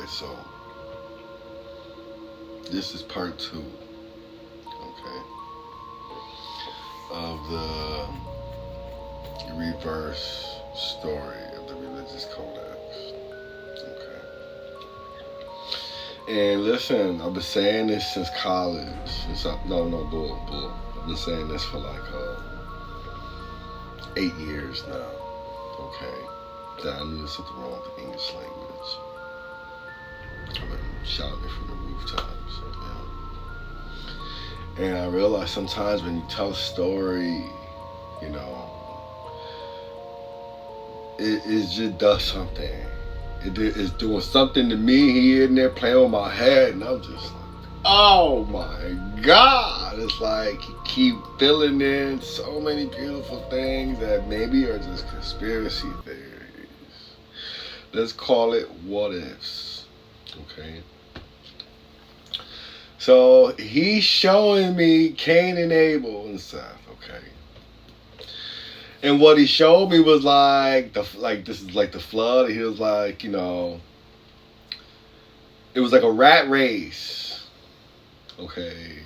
Alright, so this is part two, okay, of the reverse story of the religious codex. Okay. And listen, I've been saying this since college. Bull. I've been saying this for like 8 years now. Okay. That I knew something wrong with the English language. I've been shouting it from the rooftops. And I realize sometimes when you tell a story, you know, it just does something. It's doing something to me. He in there playing with my head, and I'm just like, oh my God. It's like you keep filling in so many beautiful things that maybe are just conspiracy theories. Let's call it what ifs. Okay. So he's showing me Cain and Abel and stuff. Okay. And what he showed me was this is like the flood. He was like, it was like a rat race. Okay.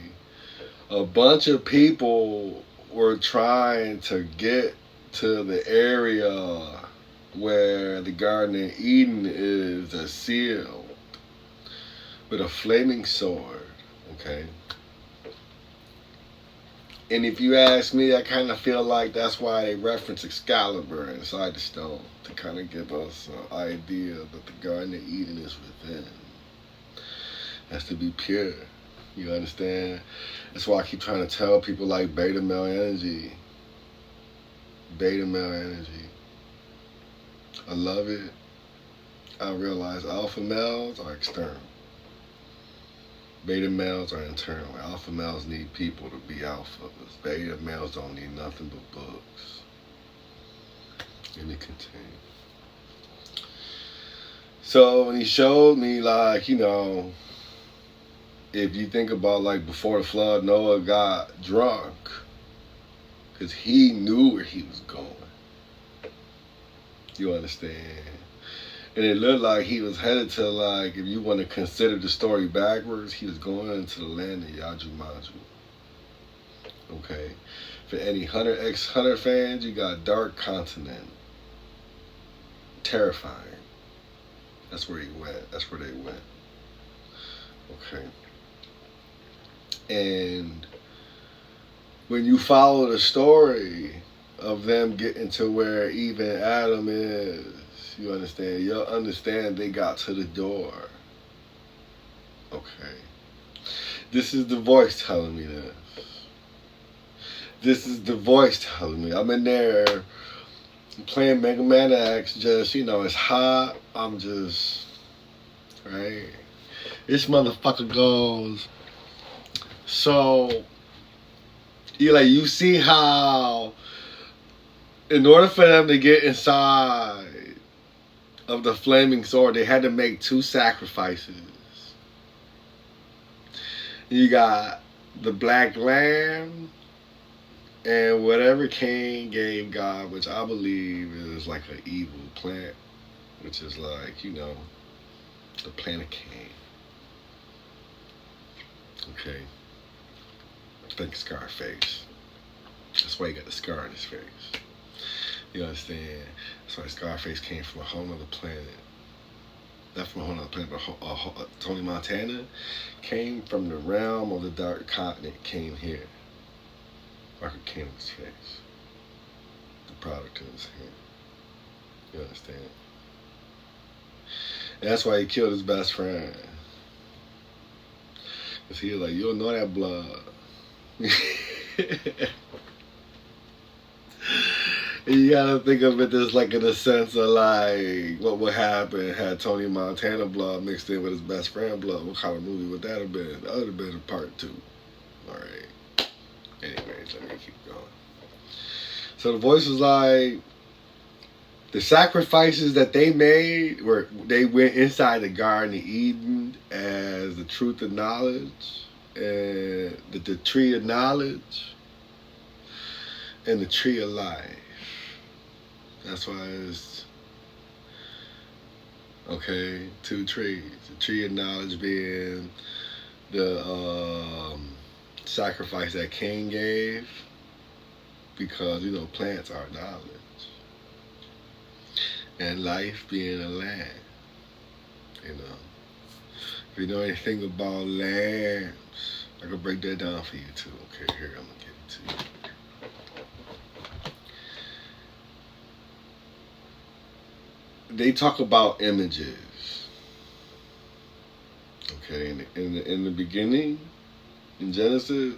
A bunch of people were trying to get to the area where the Garden of Eden is sealed with a flaming sword. Okay. And if you ask me, I kind of feel like that's why they reference Excalibur inside the stone to kind of give us an idea that the Garden of Eden is within. It has to be pure. You understand? That's why I keep trying to tell people like beta male energy. Beta male energy. I love it. I realize alpha males are external. Beta males are internal. Alpha males need people to be alphas. Beta males don't need nothing but books. Let me continue. So when he showed me, like, if you think about like before the flood, Noah got drunk because he knew where he was going. You understand? And it looked like he was headed to, like, if you want to consider the story backwards, he was going into the land of Yaju-Maju. Okay. For any Hunter x Hunter fans, you got Dark Continent. Terrifying. That's where he went. That's where they went. Okay. And when you follow the story of them getting to where even Adam is, you understand? You'll understand they got to the door. Okay. This is the voice telling me this. This is the voice telling me. I'm in there playing Mega Man X, just, it's hot. I'm just, right? This motherfucker goes, so, you see how, in order for them to get inside of the flaming sword, they had to make 2 sacrifices. You got the black lamb and whatever Cain gave God, which I believe is like an evil plant, which is like, the plant of Cain. Okay. I think Scarface. That's why he got the scar on his face. You understand? That's why Scarface came from a whole other planet. Not from a whole other planet, but Tony Montana came from the realm of the Dark Continent, came here. Market came in his face. The product in his hand. You understand? And that's why he killed his best friend. Because he was like, you don't know that blood. You gotta think of it as like in the sense of like what would happen had Tony Montana blood mixed in with his best friend blood. What kind of movie would that have been? That would have been a part 2. Alright. Anyways, let me keep going. So the voice was like, the sacrifices that they made were they went inside the Garden of Eden as the truth of knowledge and the tree of knowledge and the tree of life. That's why Okay, 2 trees. The tree of knowledge being the sacrifice that Cain gave, because you know plants are knowledge, and life being a land. You know, if you know anything about lambs, I can break that down for you too. Okay, here I'm gonna give it to you. They talk about images. Okay, in the beginning, in Genesis,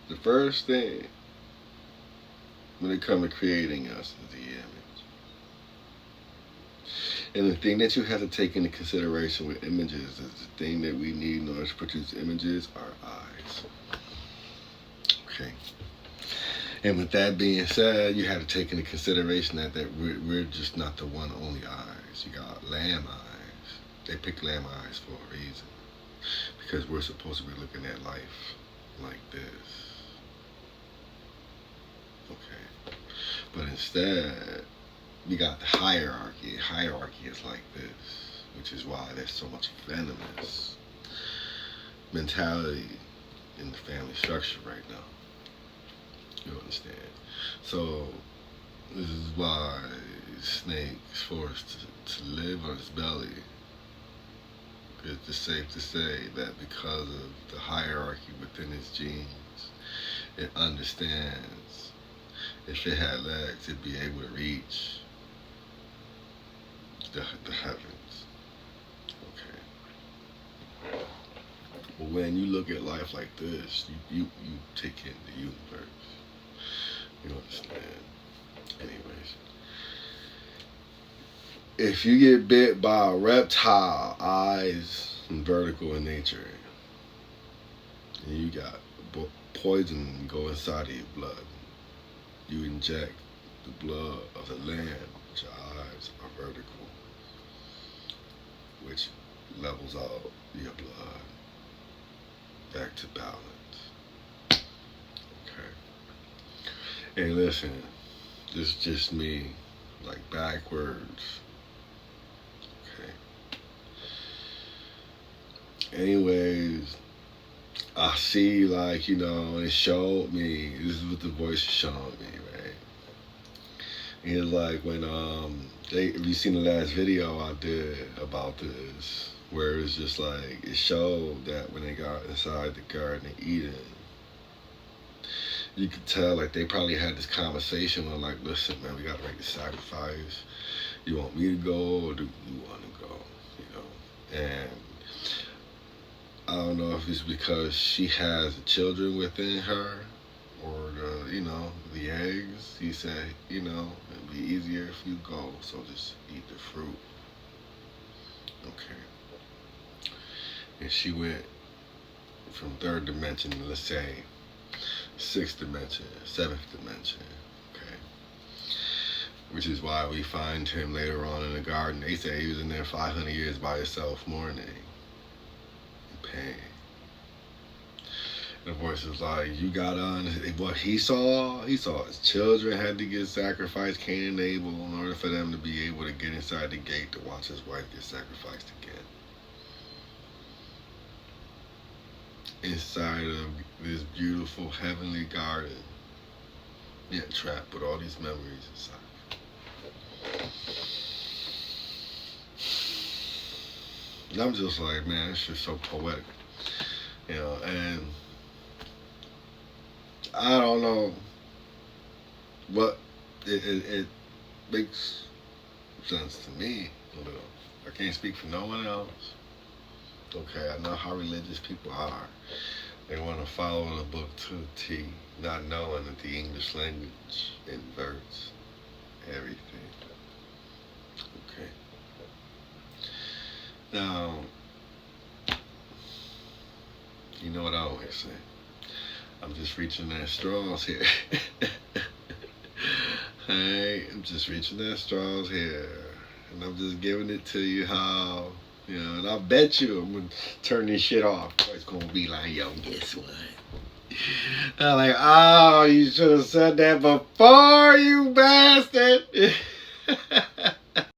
the first thing when it comes to creating us is the image. And the thing that you have to take into consideration with images is the thing that we need in order to produce images are eyes. Okay. And with that being said, you have to take into consideration that we're just not the one only eyes. You got lamb eyes. They pick lamb eyes for a reason. Because we're supposed to be looking at life like this. Okay. But instead, we got the hierarchy. Hierarchy is like this, which is why there's so much venomous mentality in the family structure right now. You understand? So this is why snake is forced to live on its belly. It's safe to say that because of the hierarchy within its genes, it understands if it had legs, it'd be able to reach the heavens. Okay. But when you look at life like this, you take in the universe. You understand? Anyways. If you get bit by a reptile, eyes and vertical in nature, and you got poison go inside of your blood, you inject the blood of the lamb, which your eyes are vertical, which levels out your blood back to balance. Okay. Hey, listen, this is just me, like backwards. Okay. Anyways, I see, like, you know, it showed me, this is what the voice showed me, right? And it's like when, if you seen the last video I did about this, where it's just like, it showed that when they got inside the Garden of Eden, you could tell, like, they probably had this conversation where, like, listen, man, we gotta make the sacrifice. You want me to go, or do you want to go? You know? And I don't know if it's because she has children within her, or the, you know, the eggs. He said, you know, it'd be easier if you go, so just eat the fruit. Okay. And she went from 3rd dimension to, let's say, 6th dimension, 7th dimension. Okay. Which is why we find him later on in the garden. They say he was in there 500 years by himself, mourning in pain. And the voice was like, you got on what he saw his children had to get sacrificed, Cain and Abel, in order for them to be able to get inside the gate to watch his wife get sacrificed again. Inside of this beautiful heavenly garden, yet trapped with all these memories inside. And I'm just like, man, it's just so poetic, you know. And I don't know, but it makes sense to me a little. I can't speak for no one else. Okay, I know how religious people are. They want to follow the book to a T, not knowing that the English language inverts everything. Okay. Now, you know what I always say. I'm just reaching at straws here. Hey, I'm just reaching at straws here. And I'm just giving it to you how, you know, and I bet you I'm going to turn this shit off. It's going to be like, yo, guess what? I'm like, oh, you should have said that before, you bastard.